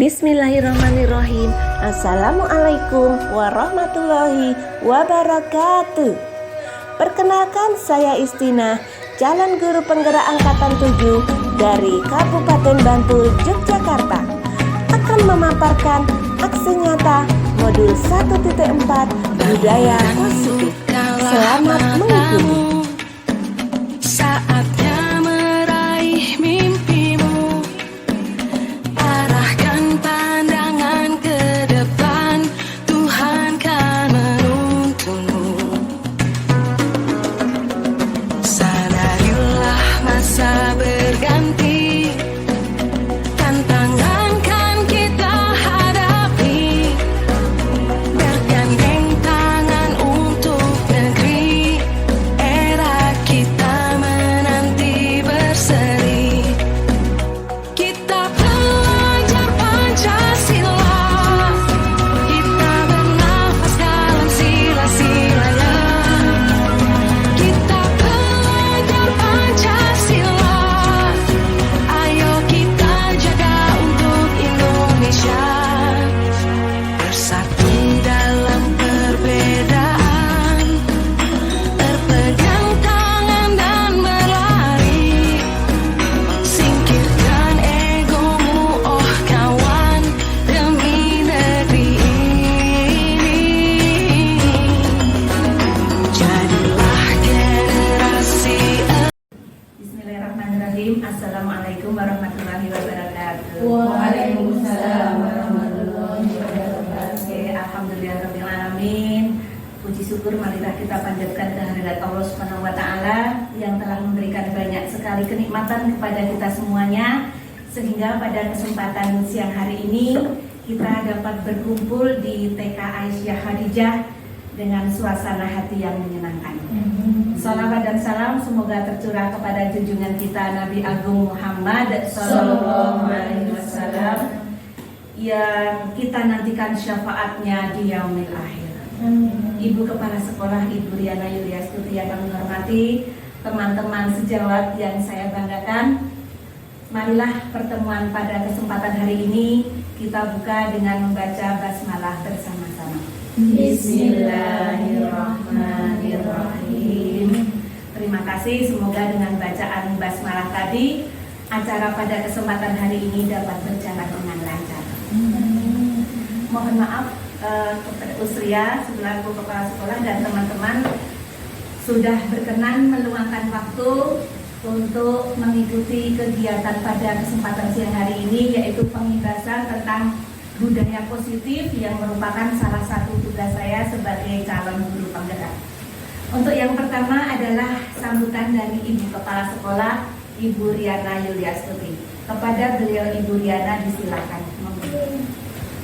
Bismillahirrahmanirrahim. Assalamualaikum warahmatullahi wabarakatuh. Perkenalkan, saya Istina, calon guru penggerak angkatan 7 dari Kabupaten Bantul, Yogyakarta, akan memaparkan aksi nyata modul 1.4 budaya positif. Selamat mengikuti. Assalamualaikum warahmatullahi wabarakatuh. Waalaikumsalam warahmatullahi wabarakatuh. Alhamdulillahirabbil alamin. Puji syukur marilah kita panjatkan kehadirat Allah Subhanahu wa taala yang telah memberikan banyak sekali kenikmatan kepada kita semuanya, sehingga pada kesempatan siang hari ini kita dapat berkumpul di TK Aisyah Khadijah dengan suasana hati yang menyenangkan. Salawat dan salam semoga tercurah kepada junjungan kita Nabi Agung Muhammad Sallallahu Alaihi Wasallam yang kita nantikan syafaatnya di yaumil akhir. Ibu Kepala Sekolah Ibu Riana Yuliastuti yang kami hormati, teman-teman sejawat yang saya banggakan, marilah pertemuan pada kesempatan hari ini kita buka dengan membaca basmalah bersama-sama. Bismillahirrahmanirrahim. Terima kasih, semoga dengan bacaan basmalah tadi acara pada kesempatan hari ini dapat berjalan dengan lancar. Mohon maaf kepada Usria selaku kepala sekolah dan teman-teman sudah berkenan meluangkan waktu untuk mengikuti kegiatan pada kesempatan siang hari ini, yaitu pembahasan tentang budaya positif yang merupakan salah satu tugas saya sebagai calon guru penggerak. Untuk yang pertama adalah sambutan dari Ibu Kepala Sekolah Ibu Riana Yuliastuti. Kepada beliau Ibu Riana disilakan.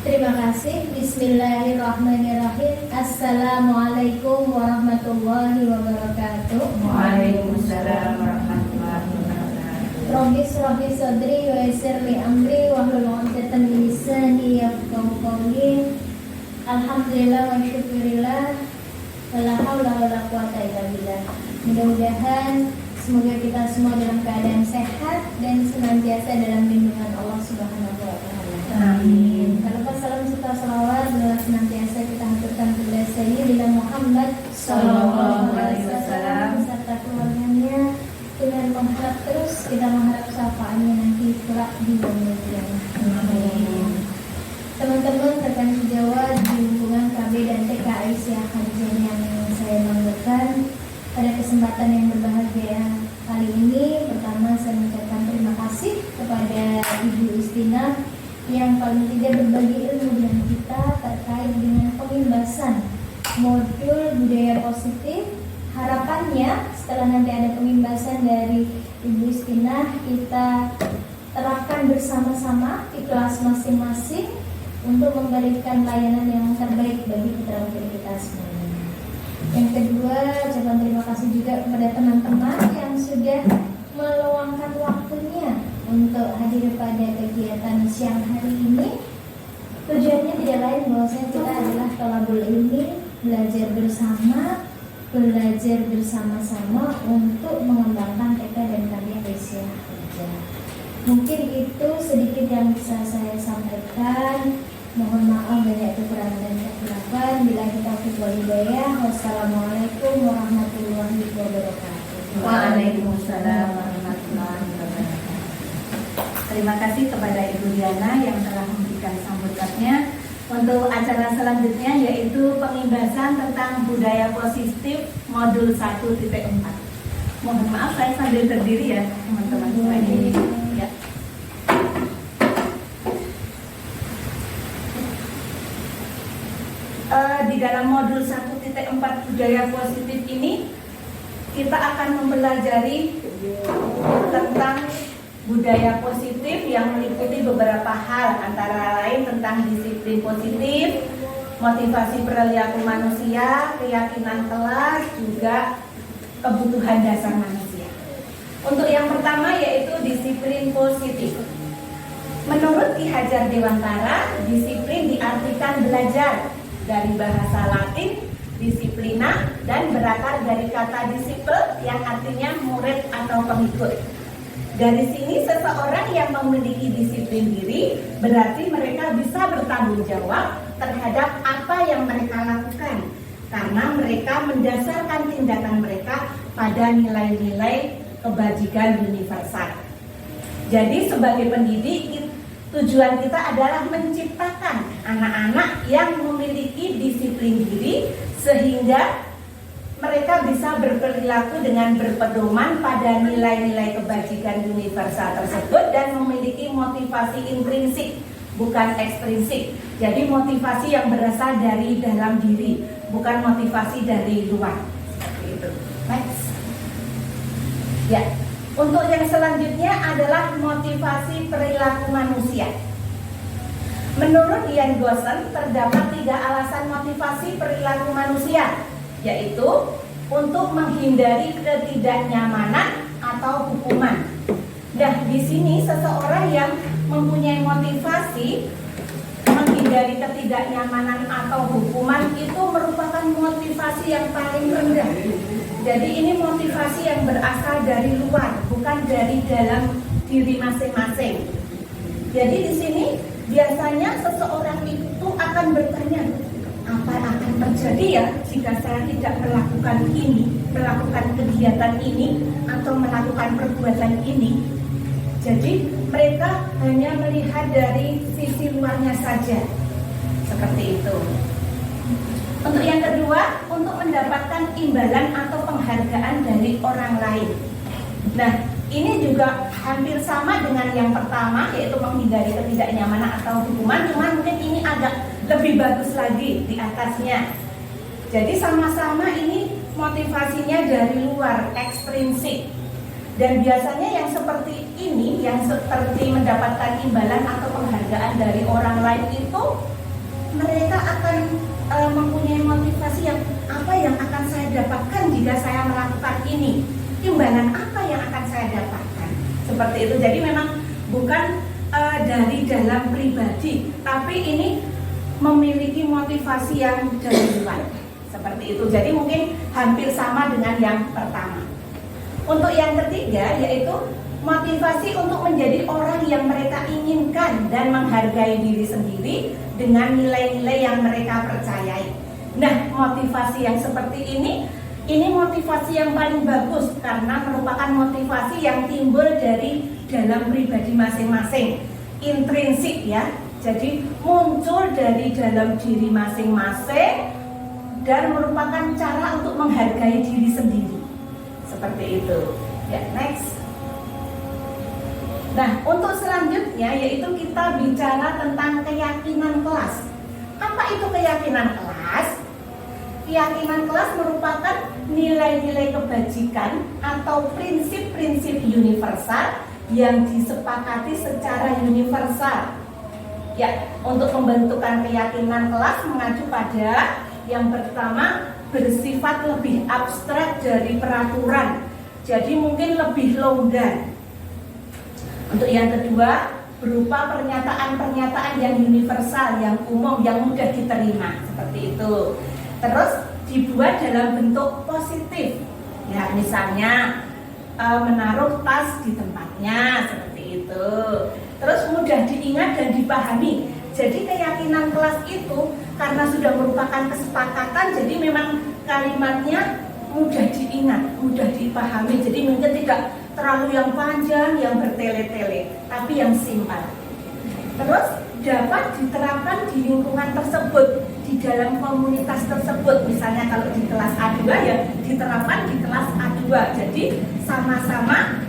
Terima kasih. Bismillahirrahmanirrahim. Assalamualaikum warahmatullahi wabarakatuh. Waalaikumsalam warahmatullahi wabarakatuh. Rabbi shrah sadri wa yassir li amri wahlul 'uqdatam min lisani yafqahu qawli. Alhamdulillah wa syukurillah. Wala haula wala quwata illa billah. Mudah-mudahan semoga kita semua dalam keadaan sehat dan senantiasa dalam lindungan Allah Subhanahu wa taala. Amin. Kalau salam serta salawat senantiasa kita haturkan kepada Sayyidina Muhammad Sallallahu Alaihi Wasallam beserta keluarganya, dengan mengharap terus kita mengharap syafaatnya nanti kelak di dunia kiamat. Amin. Teman-teman rekan sejawat di lingkungan KB dan TK Aisyah Khadijah yang saya banggakan, pada kesempatan yang berbahagia kali ini, pertama saya mengucapkan terima kasih kepada Ibu Istina yang paling tidak berbagi ilmu dengan kita terkait dengan pemimbasan modul budaya positif. Harapannya setelah nanti ada pemimbasan dari Ibu Istina, kita terapkan bersama-sama di kelas masing-masing untuk memberikan layanan yang terbaik bagi putra-putri kita semuanya. Yang kedua, ucapan terima kasih juga kepada teman-teman yang sudah meluangkan waktunya untuk hadir pada kegiatan siang hari ini. Tujuannya tidak lain bahwasanya kita adalah thalabul ilmi, belajar bersama-sama untuk mengembangkan TK dan KB Aisyah Khadijah. Mungkin itu sedikit yang bisa saya sampaikan. terima kasih kepada Ibu Diana yang telah memberikan sambutannya. Untuk acara selanjutnya yaitu pengimbasan tentang budaya positif modul 1.4. Mohon maaf saya sambil berdiri ya teman-teman sekalian. Ya. Di dalam modul 1.4 budaya positif ini kita akan mempelajari tentang budaya positif yang meliputi beberapa hal, antara lain tentang disiplin positif, motivasi perilaku manusia, keyakinan kelas, juga kebutuhan dasar manusia. Untuk yang pertama yaitu disiplin positif. Menurut Ki Hajar Dewantara, disiplin diartikan belajar, dari bahasa Latin disiplina, dan berakar dari kata disiple yang artinya murid atau pengikut. Dari sini seseorang yang memiliki disiplin diri berarti mereka bisa bertanggung jawab terhadap apa yang mereka lakukan, karena mereka mendasarkan tindakan mereka pada nilai-nilai kebajikan universal. Jadi sebagai pendidik, tujuan kita adalah menciptakan anak-anak yang memiliki disiplin diri sehingga mereka bisa berperilaku dengan berpedoman pada nilai-nilai kebajikan universal tersebut dan memiliki motivasi intrinsik, bukan ekstrinsik. Jadi motivasi yang berasal dari dalam diri, bukan motivasi dari luar. Seperti itu. Next. Ya. Untuk yang selanjutnya adalah motivasi perilaku manusia. Menurut Ian Gossen, terdapat 3 alasan motivasi perilaku manusia, yaitu untuk menghindari ketidaknyamanan atau hukuman. Nah, di sini seseorang yang mempunyai motivasi menghindari ketidaknyamanan atau hukuman itu merupakan motivasi yang paling rendah. Jadi ini motivasi yang berasal dari luar, bukan dari dalam diri masing-masing. Jadi di sini biasanya seseorang itu akan bertanya, apa akan terjadi ya jika saya tidak melakukan ini, melakukan kegiatan ini, atau melakukan perbuatan ini. Jadi mereka hanya melihat dari sisi luarnya saja, seperti itu. Untuk yang kedua, untuk mendapatkan imbalan atau penghargaan dari orang lain. Nah, ini juga hampir sama dengan yang pertama, yaitu menghindari ketidaknyamanan atau hukuman, cuma mungkin ini agak lebih bagus lagi di atasnya. Jadi sama-sama ini motivasinya dari luar, ekstrinsik. Dan biasanya yang seperti ini, yang seperti mendapatkan imbalan atau penghargaan dari orang lain itu, mereka akan mempunyai motivasi yang apa yang akan saya dapatkan jika saya melakukan ini, imbalan apa yang akan saya dapatkan, seperti itu. Jadi memang bukan dari dalam pribadi, tapi ini memiliki motivasi yang dari luar, seperti itu. Jadi mungkin hampir sama dengan yang pertama. Untuk yang ketiga yaitu motivasi untuk menjadi orang yang mereka inginkan dan menghargai diri sendiri dengan nilai-nilai yang mereka percayai. Nah, motivasi yang seperti ini motivasi yang paling bagus karena merupakan motivasi yang timbul dari dalam pribadi masing-masing, intrinsik ya. Jadi muncul dari dalam diri masing-masing dan merupakan cara untuk menghargai diri sendiri. Seperti itu. Ya, next. Nah, untuk selanjutnya yaitu kita bicara tentang keyakinan kelas. Apa itu keyakinan kelas? Keyakinan kelas merupakan nilai-nilai kebajikan atau prinsip-prinsip universal yang disepakati secara universal. Ya, untuk pembentukan keyakinan kelas mengacu pada yang pertama bersifat lebih abstrak dari peraturan. Jadi mungkin lebih longgar. Untuk yang kedua, berupa pernyataan-pernyataan yang universal, yang umum, yang mudah diterima, seperti itu. Terus dibuat dalam bentuk positif, ya misalnya menaruh tas di tempatnya, seperti itu. Terus mudah diingat dan dipahami. Jadi keyakinan kelas itu karena sudah merupakan kesepakatan, jadi memang kalimatnya mudah diingat, mudah dipahami. Jadi mungkin tidak terlalu yang panjang, yang bertele-tele, tapi yang simpel. Terus dapat diterapkan di lingkungan tersebut, di dalam komunitas tersebut. Misalnya kalau di kelas A2 ya diterapkan di kelas A2. Jadi sama-sama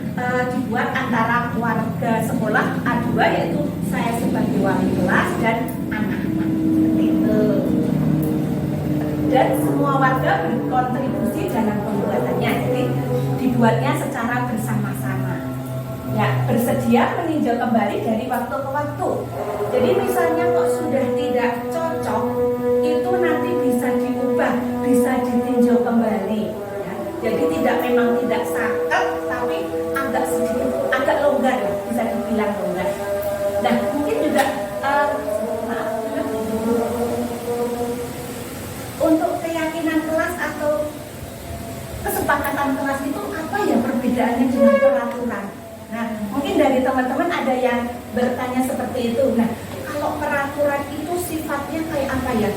dibuat antara warga sekolah A2, yaitu saya sebagai wali kelas dan anak-anak. Seperti itu. Dan semua warga berkontribusi dalam pembuatannya. Jadi dibuatnya secara bersama-sama. Ya, bersedia meninjau kembali dari waktu ke waktu. Jadi misalnya kok sudah tidak cocok, itu nanti bisa diubah, bisa ditinjau kembali. Ya. Jadi memang tidak sakit, tapi agak sedikit, agak longgar, bisa dibilang longgar. Nah, mungkin juga untuk keyakinan kelas atau kesepakatan kelas itu apa ya perbedaannya dengan peraturan? Nah, mungkin dari teman-teman ada yang bertanya seperti itu. Nah, kalau peraturan itu sifatnya kayak apa ya?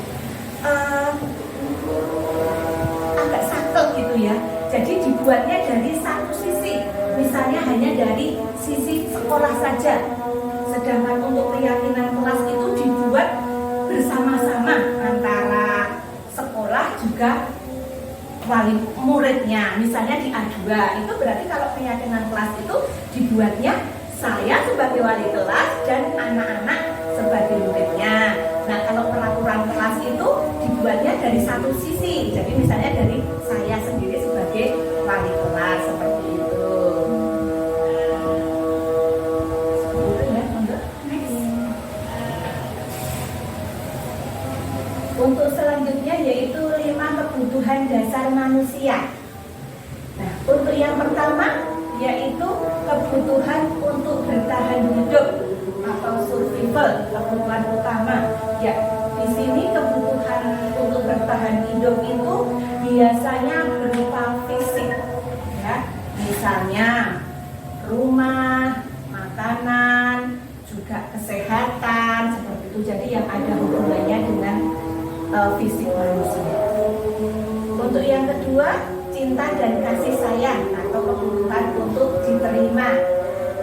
Agak sakit gitu ya. Jadi dibuatnya dari satu sisi, misalnya hanya dari sisi sekolah saja. Sedangkan untuk keyakinan kelas itu dibuat bersama-sama antara sekolah juga wali muridnya. Misalnya di A2 itu berarti kalau keyakinan kelas itu dibuatnya saya sebagai wali kelas dan anak-anak sebagai muridnya. Nah, kalau peraturan kelas itu dibuatnya dari satu sisi. Jadi misalnya dari saya sendiri sebagai wali kelas, seperti itu. Untuk selanjutnya yaitu 5 kebutuhan dasar manusia. Nah, untuk yang pertama yaitu kebutuhan untuk bertahan hidup atau survival, kebutuhan utama. Ya, di sini kebutuhan untuk bertahan hidup itu biasanya berupa fisik. Ya, misalnya rumah, makanan, juga kesehatan, seperti itu. Jadi yang ada hubungannya dengan fisik manusia. Untuk yang kedua, cinta dan kasih sayang atau kebutuhan untuk diterima.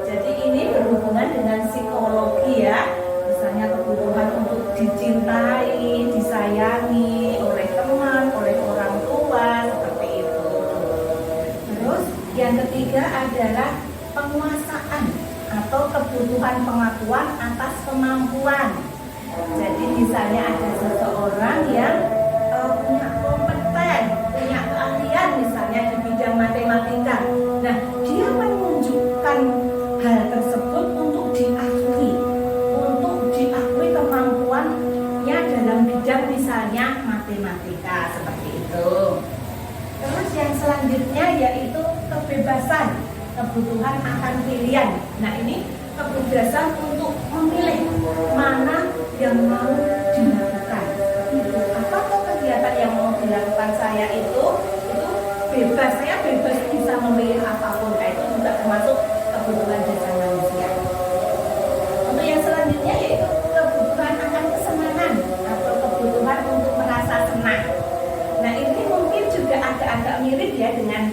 Jadi ini berhubungan dengan psikologi ya. Misalnya kebutuhan untuk dicintai, disayangi oleh teman, oleh orang tua, seperti itu. Terus yang ketiga adalah penguasaan atau kebutuhan pengakuan atas kemampuan. Jadi misalnya ada seseorang yang punya kompeten, punya keahlian misalnya di bidang matematika. Nah, dia menunjukkan hal tersebut untuk diakui kemampuannya dalam bidang misalnya matematika, seperti itu. Terus yang selanjutnya yaitu kebebasan, kebutuhan akan pilihan. Nah, ini kebebasan untuk memilih mana yang mau dilakukan. Apakah kegiatan yang mau dilakukan saya itu bebas, saya bebas bisa memilih apapun. Nah, itu juga termasuk kebutuhan dasar manusia. Untuk yang selanjutnya yaitu kebutuhan akan kesenangan atau kebutuhan untuk merasa senang. Nah, ini mungkin juga agak-agak mirip ya dengan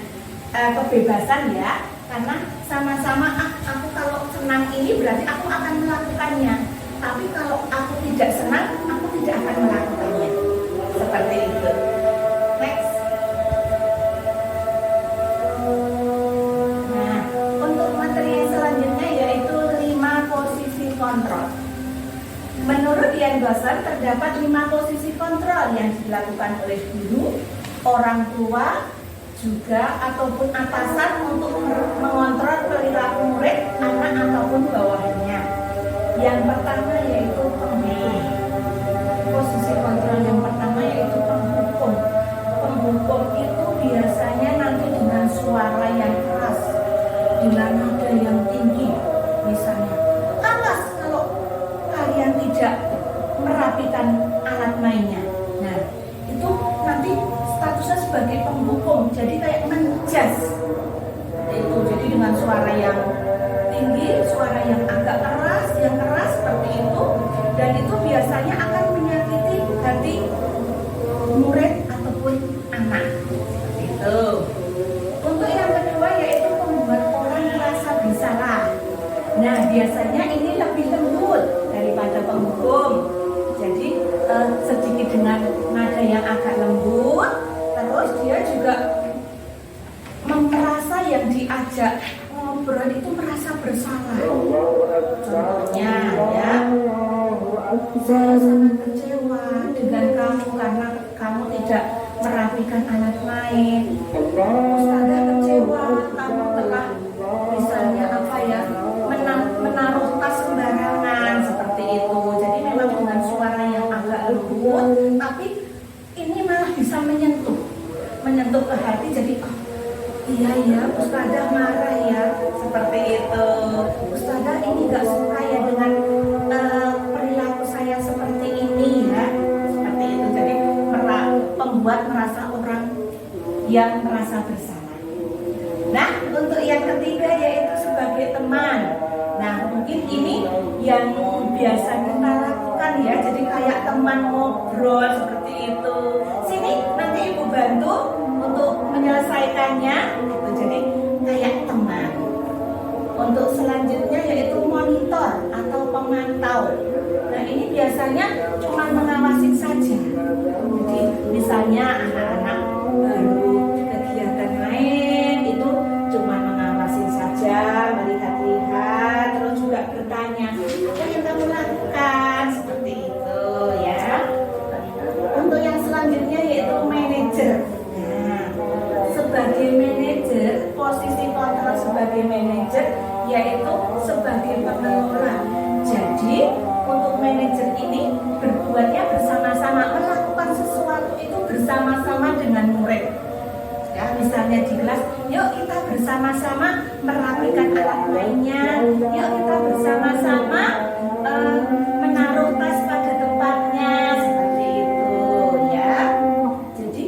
kebebasan ya, karena sama-sama aku kalau senang ini berarti aku akan melakukannya. Tapi kalau aku tidak senang, aku tidak akan melakukannya. Seperti itu. Next. Nah, untuk materi yang selanjutnya yaitu 5 posisi kontrol. Menurut Ian Gosser, terdapat 5 posisi kontrol yang dilakukan oleh guru, orang tua, juga ataupun atasan untuk mengontrol perilaku murid, anak ataupun bawahannya. Yang pertama yaitu penghukum. Posisi kontrol yang pertama yaitu penghukum. Penghukum itu biasanya nanti dengan suara yang keras, dengan nada yang tinggi. Misalnya, awas kalau kalian tidak merapikan alat mainnya. Nah, itu nanti statusnya sebagai penghukum, jadi kayak menjas. Itu jadi dengan suara yang tinggi, suara yang agak keras, yang keras seperti itu, dan itu biasanya akan menyakiti hati murid ataupun anak. Seperti itu. Untuk yang kedua yaitu membuat orang saya sangat kecewa dengan kamu karena kamu tidak merapikan alat main. Ustazah kecewa kamu telah misalnya apa ya, menaruh tas sembarangan seperti itu. Jadi memang dengan suara yang agak lembut, tapi ini malah bisa menyentuh ke hati. Jadi iya ya, Ustazah marah ya, seperti itu. Ustazah ini gak suka ya dengan perilaku saya seperti ini ya, seperti itu. Jadi membuat merasa orang yang merasa bersama. Nah, untuk yang ketiga yaitu sebagai teman. Nah, mungkin ini yang biasa kita lakukan ya. Jadi kayak teman ngobrol seperti itu. Sini nanti Ibu bantu untuk menyelesaikannya. Gitu. Jadi kayak teman. Untuk selanjutnya yaitu monitor atau pemantau. Nah, ini biasanya cuma mengawasi saja. Jadi misalnya anak-anak baru kegiatan main itu cuma mengawasi saja, melihat-lihat, terus juga bertanya, apa yang kamu lakukan, seperti itu ya. Untuk yang selanjutnya yaitu manajer. Nah, sebagai manajer, posisi kontrol sebagai manajer yaitu sebagai pengelola. Jadi untuk manajer ini berbuatnya bersama-sama, melakukan sesuatu itu bersama-sama dengan murid. Ya, misalnya di kelas, yuk kita bersama-sama merapikan alat mainnya, yuk kita bersama-sama menaruh tas pada tempatnya, seperti itu ya. Jadi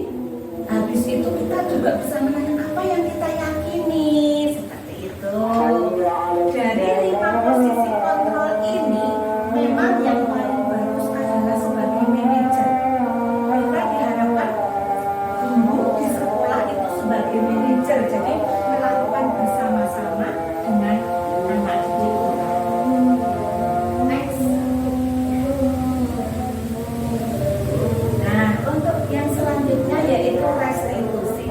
habis itu kita juga bisa menanya apa yang kita yakini, seperti itu. Dari 5 posisi kontrol ini memang yang paling bagus adalah sebagai manajer. Kita diharapkan tumbuh di sekolah itu sebagai manajer, jadi melakukan bersama-sama dengan anak didik kita. Next. Nah, untuk yang selanjutnya yaitu restitusi.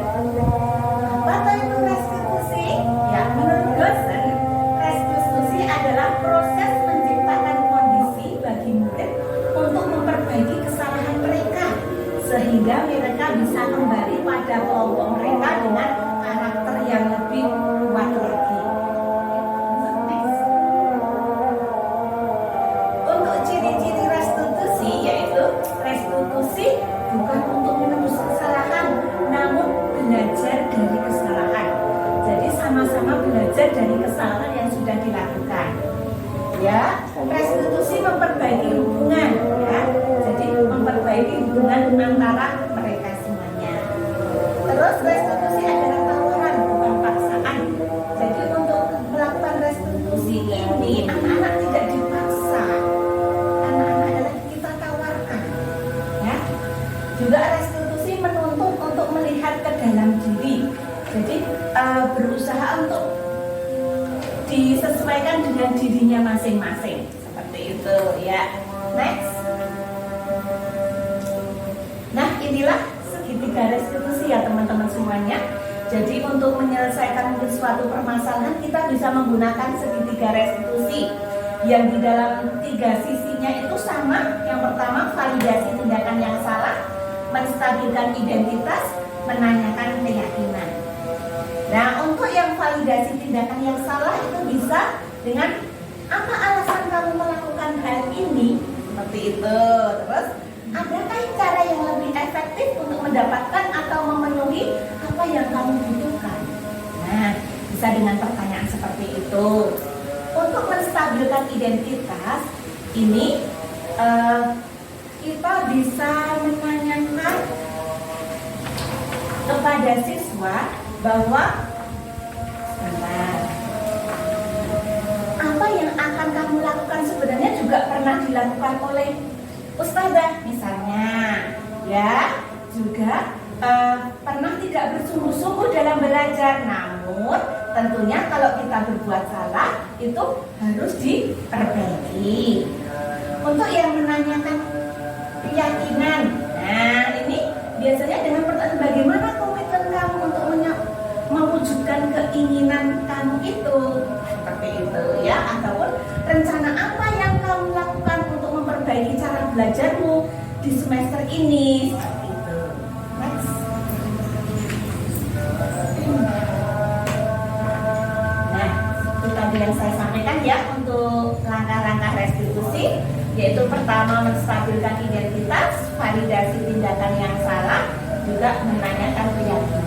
Apa itu restitusi? Ya, menurut dosen, restitusi adalah proses menciptakan kondisi bagi murid untuk memperbaiki kesalahan mereka sehingga mereka bisa kembali pada kelompok mereka dengan karakter yang lebih kuat lagi. Next. Untuk ciri-ciri restitusi yaitu restitusi bukan untuk menebus kesalahan, namun belajar dari kesalahan. Jadi sama-sama belajar dari kesalahan yang sudah dilakukan. Ya, restitusi memperbaiki hubungan ya. Jadi memperbaiki hubungan antara mereka semuanya. Terus restitusi adalah tawaran bukan paksaan. Jadi untuk melakukan restitusi ini anak-anak tidak dipaksa. Anak-anak adalah kita tawarkan. Ya. Juga restitusi menuntut untuk melihat ke dalam diri. Jadi berusaha untuk disesuaikan dengan dirinya masing-masing, seperti itu ya. Next. Nah, inilah segitiga restitusi ya teman-teman semuanya. Jadi untuk menyelesaikan suatu permasalahan kita bisa menggunakan segitiga restitusi yang di dalam 3 sisinya itu sama. Yang pertama validasi tindakan yang salah, menstabilkan identitas, menanyakan keyakinan. Nah, untuk yang validasi tindakan yang salah itu bisa dengan apa alasan kamu melakukan hal ini, seperti itu. Terus, adakah cara yang lebih efektif untuk mendapatkan atau memenuhi apa yang kamu butuhkan? Nah, bisa dengan pertanyaan seperti itu. Untuk menstabilkan identitas, ini kita bisa menanyakan kepada siswa bahwa apa yang akan kamu lakukan sebenarnya juga pernah dilakukan oleh ustazah misalnya ya, juga pernah tidak bersungguh-sungguh dalam belajar, namun tentunya kalau kita berbuat salah itu harus diperbaiki. Untuk yang menanyakan keyakinan, nah ini biasanya dengan pertanyaan bagaimana komitmen kamu untuk mewujudkan keinginan kamu itu, seperti itu ya, ataupun rencana apa yang kamu lakukan untuk memperbaiki cara belajarmu di semester ini. Seperti itu. Next. Nah, itu tadi yang saya sampaikan ya untuk langkah-langkah restitusi, yaitu pertama menstabilkan identitas, validasi tindakan yang salah, juga menanyakan keyakinan.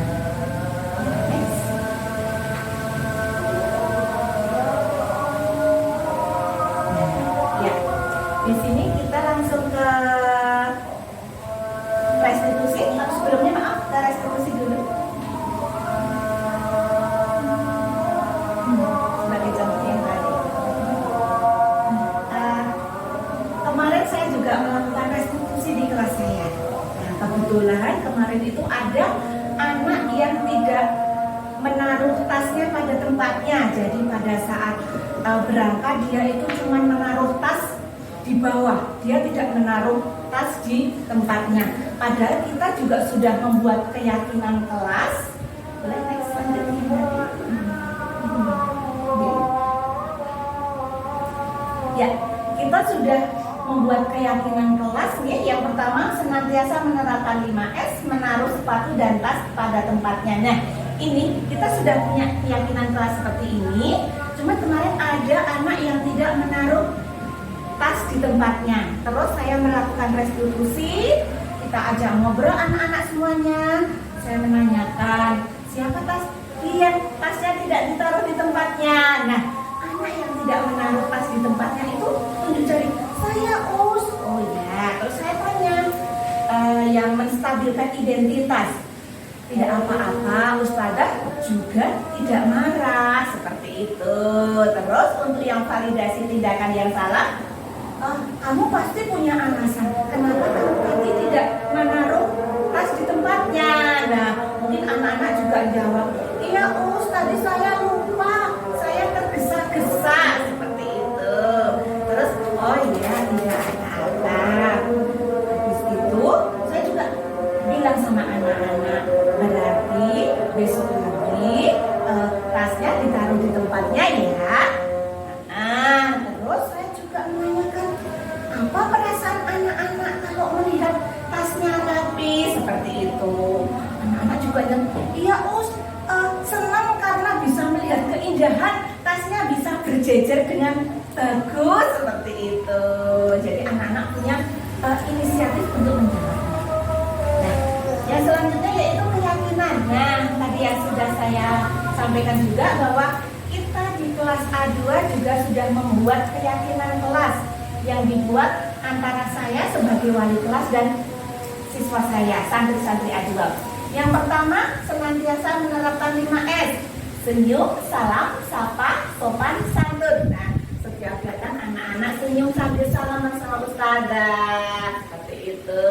Next. Ya, di sini kita langsung ke restitusi. Tapi sebelumnya maaf, ke restitusi dulu. Sebagai contoh yang tadi. Kemarin saya juga melakukan restitusi di kelas saya. Nah, kebetulan kemarin itu ada anak yang tidak menaruh tasnya pada tempatnya. Jadi pada saat berangkat dia itu cuma menaruh tas di bawah. Dia tidak menaruh tas di tempatnya. Padahal kita juga sudah membuat keyakinan kelas. Boleh next selanjutnya. Ya, kita sudah membuat keyakinan kelas nih. Yang pertama, senantiasa menerapkan 5S, menaruh sepatu dan tas pada tempatnya. Nah, ini kita sudah punya keyakinan kelas seperti ini. Cuma kemarin ada anak yang tidak menaruh tas di tempatnya. Terus saya melakukan restitusi. Kita ajak ngobrol anak-anak semuanya. Saya menanyakan, siapa yang tasnya tidak ditaruh di tempatnya? Nah, anak yang tidak menaruh tas di tempatnya itu tunjuk jari, saya Us. Oh ya, terus saya tanya, yang menstabilkan identitas. Tidak apa-apa, Ustazah juga tidak marah, seperti itu. Terus untuk yang validasi tindakan yang salah, kamu pasti punya alasan kenapa kamu tadi tidak menaruh tas di tempatnya. Nah, mungkin anak-anak juga jawab, iya Us, tadi saya lupa, saya tergesa-gesa, seperti itu. Terus, oh iya, tidak ada. Habis itu, saya juga bilang sama anak-anak, berarti besok lagi tasnya ditaruh di tempatnya ya. Nah, terus saya juga menanyakan, apa perasaan anak-anak kalau melihat tasnya rapi seperti itu? Anak-anak juga bilang, iya Us, senang karena bisa melihat keindahan, tasnya bisa berjejer dengan bagus, seperti itu. Jadi anak-anak punya inisiatif untuk menjawab. Nah, yang selanjutnya yaitu keyakinan. Nah, tadi yang sudah saya sampaikan juga bahwa kita di kelas A2 juga sudah membuat keyakinan kelas yang dibuat antara saya sebagai wali kelas dan siswa saya, santri-santri A2. Yang pertama, senantiasa menerapkan 5S. Senyum, salam, sapa, sopan, santun. Nah, setiap datang anak-anak senyum sambil salaman sama ustazah, seperti itu.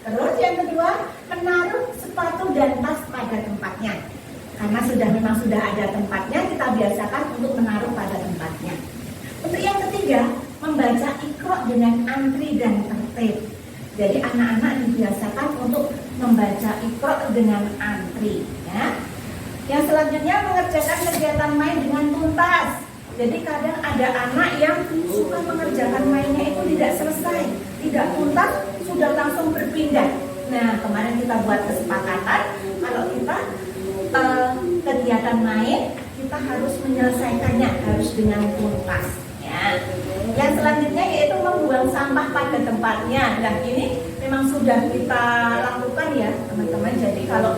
Terus yang kedua, menaruh sepatu dan tas pada tempatnya. Karena memang sudah ada tempatnya, kita biasakan untuk menaruh pada tempatnya. Untuk yang ketiga, membaca Iqra dengan antri dan tertib. Jadi anak-anak dibiasakan untuk membaca Iqra dengan antri. Ya. Yang selanjutnya, mengerjakan kegiatan main dengan tuntas. Jadi kadang ada anak yang suka mengerjakan mainnya itu tidak selesai, tidak tuntas, sudah langsung berpindah. Nah, kemarin kita buat kesepakatan kalau kita kegiatan main, kita harus menyelesaikannya, harus dengan tuntas. Ya. Yang selanjutnya yaitu membuang sampah pada tempatnya. Nah, ini memang sudah kita lakukan ya teman-teman. Jadi kalau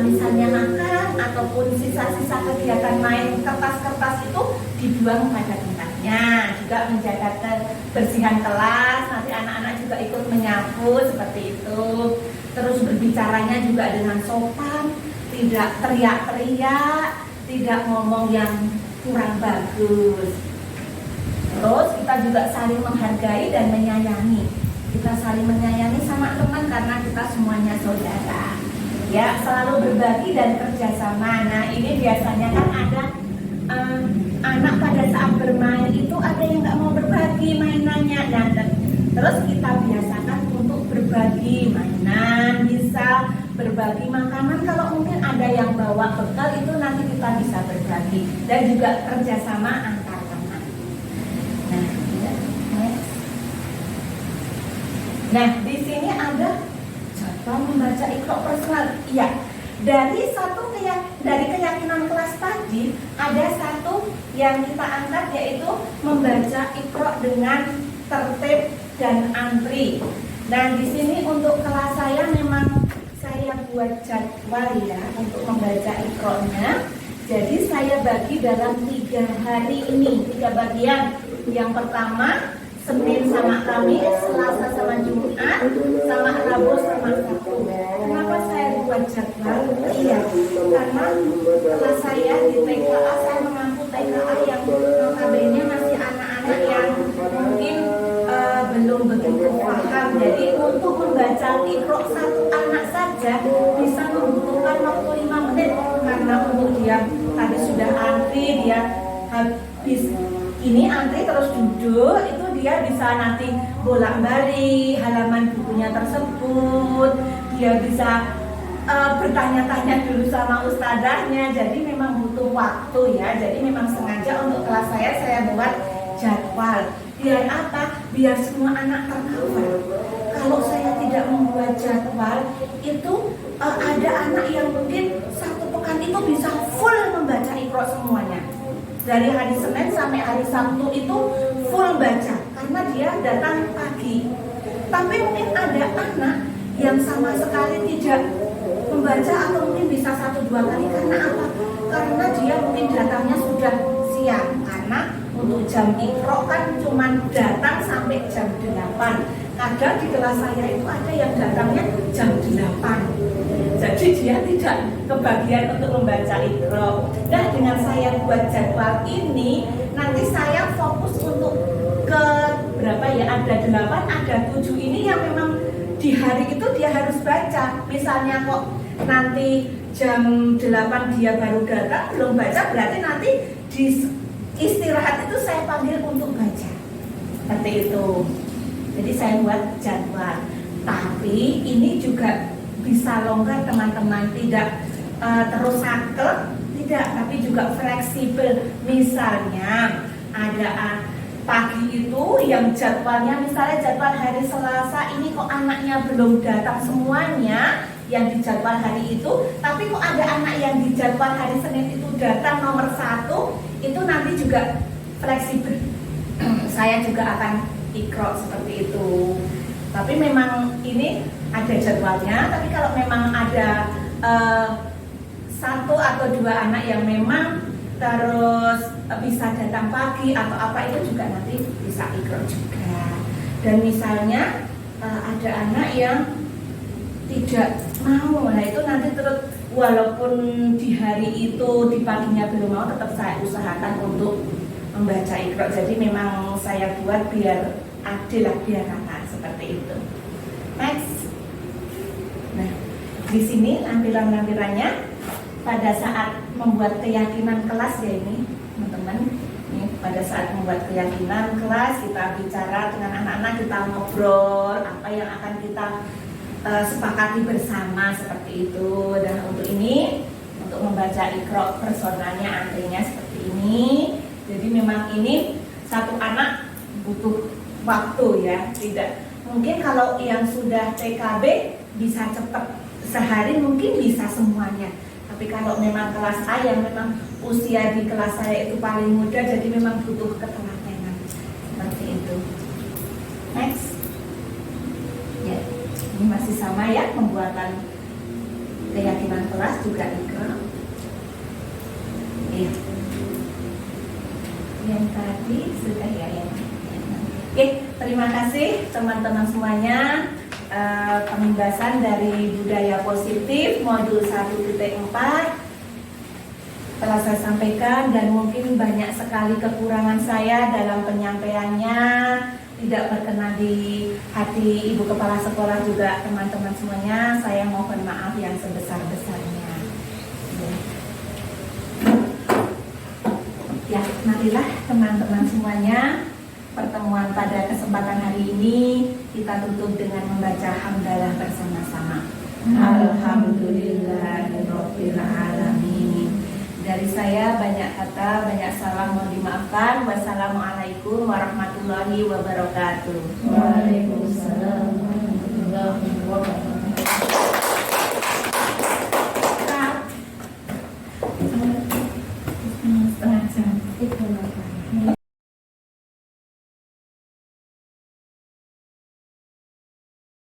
misalnya makan ataupun sisa-sisa kegiatan main, kertas-kertas itu dibuang pada tempatnya. Juga menjaga kebersihan kelas, nanti anak-anak juga ikut menyapu seperti itu. Terus berbicaranya juga dengan sopan, tidak teriak-teriak, tidak ngomong yang kurang bagus. Terus kita juga saling menghargai dan menyayangi. Kita saling menyayangi sama teman karena kita semuanya saudara. Ya, selalu berbagi dan kerjasama. Nah, ini biasanya kan ada anak pada saat bermain itu ada yang nggak mau berbagi mainannya. Nah, terus kita biasakan untuk berbagi mainan, bisa berbagi makanan. Kalau mungkin ada yang bawa bekal itu nanti kita bisa berbagi dan juga kerjasama antar teman. Nah, Nah, di sini ada jadwal membaca Iqra personal. Iya. Dari keyakinan kelas tadi ada satu yang kita angkat, yaitu membaca Iqra dengan tertib dan antri. Dan di sini untuk kelas saya memang saya buat jadwal ya untuk membaca Iqra-nya. Jadi saya bagi dalam 3 hari ini, 3 bagian. Yang pertama Senin sama Kamis, Selasa sama Jumat, sama Rabu sama Sabtu. Kenapa saya buat jadwal? Iya, karena kelas saya di TKA, saya mengampu TKA yang notabene masih anak-anak yang mungkin belum begitu paham. Jadi untuk membaca Iqra satu anak saja bisa membutuhkan waktu 5 menit, karena untuk dia tadi sudah antri, dia habis ini antri terus duduk, itu dia bisa nanti bolak-balik halaman bukunya tersebut, dia bisa bertanya-tanya dulu sama ustadzahnya. Jadi memang butuh waktu ya. Jadi memang sengaja untuk kelas saya buat jadwal. Biar apa? Biar semua anak tercover. Kalau saya tidak membuat jadwal, itu ada anak yang mungkin 1 pekan itu bisa full membaca Iqra semuanya. Dari hari Senin sampai hari Sabtu itu full baca, karena dia datang pagi. Tapi mungkin ada anak yang sama sekali tidak membaca, atau mungkin bisa 1-2 kali. Karena apa? Karena dia mungkin datangnya sudah siang, karena untuk jam Iqra kan cuma datang sampai jam 8. Kadang di kelas saya itu ada yang datangnya jam 8. Jadi dia tidak kebagian untuk membaca Iqra. Nah, dengan saya buat jadwal ini, nanti saya fokus untuk ke berapa ya? Ada 8, ada 7 ini yang memang di hari itu dia harus baca. Misalnya kok nanti jam 8 dia baru datang belum baca, berarti nanti di istirahat itu saya panggil untuk baca. Seperti itu. Jadi saya buat jadwal. Tapi ini juga bisa longgar teman-teman, tidak terus saklek, tidak, tapi juga fleksibel. Misalnya ada pagi itu yang jadwalnya, misalnya jadwal hari Selasa ini kok anaknya belum datang semuanya yang di jadwal hari itu, tapi kok ada anak yang di jadwal hari Senin itu datang nomor 1, itu nanti juga fleksibel. Saya juga akan Iqra seperti itu. Tapi memang ini ada jadwalnya. Tapi kalau memang ada 1 atau 2 anak yang memang terus bisa datang pagi atau apa, itu juga nanti bisa Iqra juga. Dan misalnya ada anak yang tidak mau, nah itu nanti terus walaupun di hari itu di paginya belum mau, tetap saya usahakan untuk membaca Iqra. Jadi memang saya buat biar adil lah, biar rata, seperti itu. Next. Nah, di sini lampiran-lampirannya pada saat membuat keyakinan kelas ya ini, teman-teman. Ini pada saat membuat keyakinan kelas, kita bicara dengan anak-anak, kita ngobrol apa yang akan kita sepakati bersama, seperti itu. Dan untuk ini, untuk membaca Iqra personalnya, antrinya seperti ini. Jadi memang ini 1 anak butuh waktu ya, tidak mungkin kalau yang sudah TKB bisa cepat, sehari mungkin bisa semuanya. Tapi kalau memang kelas A yang memang usia di kelas saya itu paling muda, jadi memang butuh ketelatenan seperti itu. Next. Ya, ini masih sama ya, pembuatan keyakinan kelas juga Iqra. Iya. Yang tadi sudah ya. Oke, terima kasih teman-teman semuanya. Pembahasan dari budaya positif modul 1.4 telah saya sampaikan, dan mungkin banyak sekali kekurangan saya dalam penyampaiannya, tidak berkenan di hati Ibu Kepala Sekolah juga teman-teman semuanya. Saya mohon maaf yang sebesar-besarnya. Ya, marilah teman-teman semuanya, pertemuan pada kesempatan hari ini kita tutup dengan membaca hamdalah bersama-sama. Alhamdulillahirabbil alamin. Dari saya banyak kata, banyak salah mohon dimaafkan. Wassalamualaikum warahmatullahi wabarakatuh. Waalaikumsalam. warahmatullahi wabarakatuh.